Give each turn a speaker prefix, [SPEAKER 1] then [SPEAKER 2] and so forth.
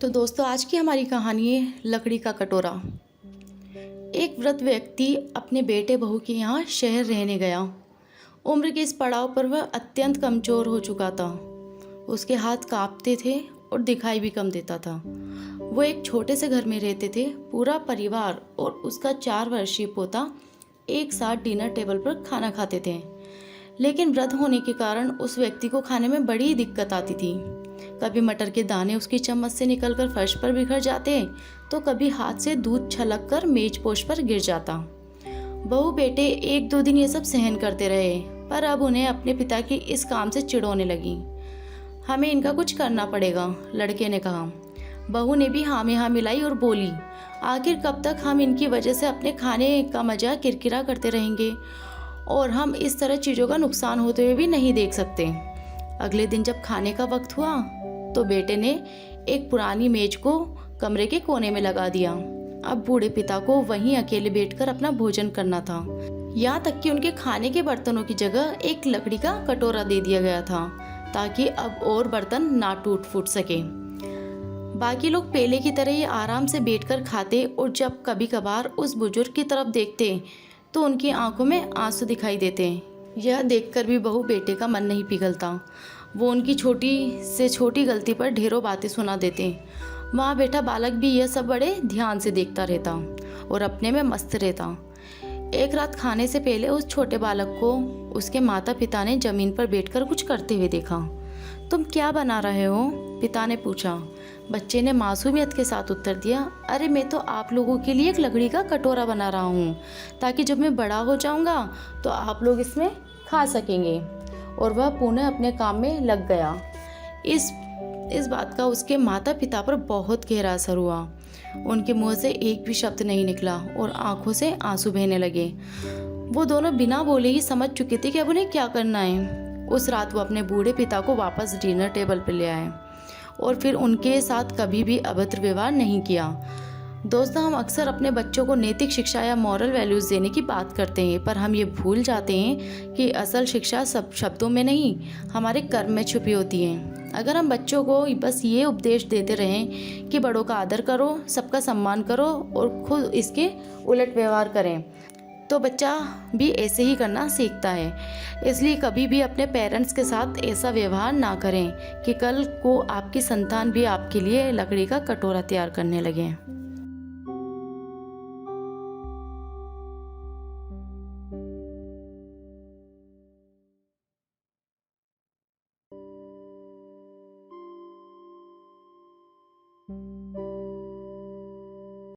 [SPEAKER 1] तो दोस्तों आज की हमारी कहानी है लकड़ी का कटोरा। एक वृद्ध व्यक्ति अपने बेटे बहू के यहाँ शहर रहने गया। उम्र के इस पड़ाव पर वह अत्यंत कमज़ोर हो चुका था। उसके हाथ कांपते थे और दिखाई भी कम देता था। वो एक छोटे से घर में रहते थे। पूरा परिवार और उसका 4 वर्षीय पोता एक साथ डिनर टेबल पर खाना खाते थे। लेकिन वृद्ध होने के कारण उस व्यक्ति को खाने में बड़ी दिक्कत आती थी। कभी मटर के दाने उसकी चम्मच से निकलकर फर्श पर बिखर जाते, तो कभी हाथ से दूध छलक कर मेजपोश पर गिर जाता। बहू बेटे 1-2 दिन ये सब सहन करते रहे, पर अब उन्हें अपने पिता की इस काम से चिढ़ होने लगी। हमें इनका कुछ करना पड़ेगा, लड़के ने कहा। बहू ने भी हाँ में हाँ मिलाई और बोली, आखिर कब तक हम इनकी वजह से अपने खाने का मजा किरकिरा करते रहेंगे, और हम इस तरह चीज़ों का नुकसान होते हुए भी नहीं देख सकते। अगले दिन जब खाने का वक्त हुआ तो बेटे ने एक पुरानी मेज को कमरे के कोने में लगा दिया। अब बूढ़े पिता को वहीं अकेले बैठकर अपना भोजन करना था। यहाँ तक कि उनके खाने के बर्तनों की जगह एक लकड़ी का कटोरा दे दिया गया था, ताकि अब और बर्तन ना टूट फूट सके। बाकी लोग पहले की तरह ही आराम से बैठकर खाते, और जब कभी कभार उस बुजुर्ग की तरफ देखते तो उनकी आंखों में आंसू दिखाई देते। यह देखकर भी बहू बेटे का मन नहीं पिघलता। वो उनकी छोटी से छोटी गलती पर ढेरों बातें सुना देते। वहाँ बेटा बालक भी यह सब बड़े ध्यान से देखता रहता और अपने में मस्त रहता। एक रात खाने से पहले उस छोटे बालक को उसके माता पिता ने जमीन पर बैठकर कुछ करते हुए देखा। तुम क्या बना रहे हो? पिता ने पूछा। बच्चे ने मासूमियत के साथ उत्तर दिया, अरे मैं तो आप लोगों के लिए एक लकड़ी का कटोरा बना रहा हूँ, ताकि जब मैं बड़ा हो जाऊँगा तो आप लोग इसमें खा सकेंगे। और वह पुनः अपने काम में लग गया। इस बात का उसके माता पिता पर बहुत गहरा असर हुआ। उनके मुंह से एक भी शब्द नहीं निकला और आंखों से आंसू बहने लगे। वो दोनों बिना बोले ही समझ चुके थे कि अब उन्हें क्या करना है। उस रात वो अपने बूढ़े पिता को वापस डिनर टेबल पर ले आए और फिर उनके साथ कभी भी अभद्र व्यवहार नहीं किया। दोस्तों, हम अक्सर अपने बच्चों को नैतिक शिक्षा या मॉरल वैल्यूज़ देने की बात करते हैं, पर हम ये भूल जाते हैं कि असल शिक्षा सब शब्दों में नहीं, हमारे कर्म में छुपी होती है। अगर हम बच्चों को बस ये उपदेश देते रहें कि बड़ों का आदर करो, सबका सम्मान करो और खुद इसके उलट व्यवहार करें, तो बच्चा भी ऐसे ही करना सीखता है। इसलिए कभी भी अपने पेरेंट्स के साथ ऐसा व्यवहार ना करें कि कल को आपकी संतान भी आपके लिए लकड़ी का कटोरा तैयार करने लगे।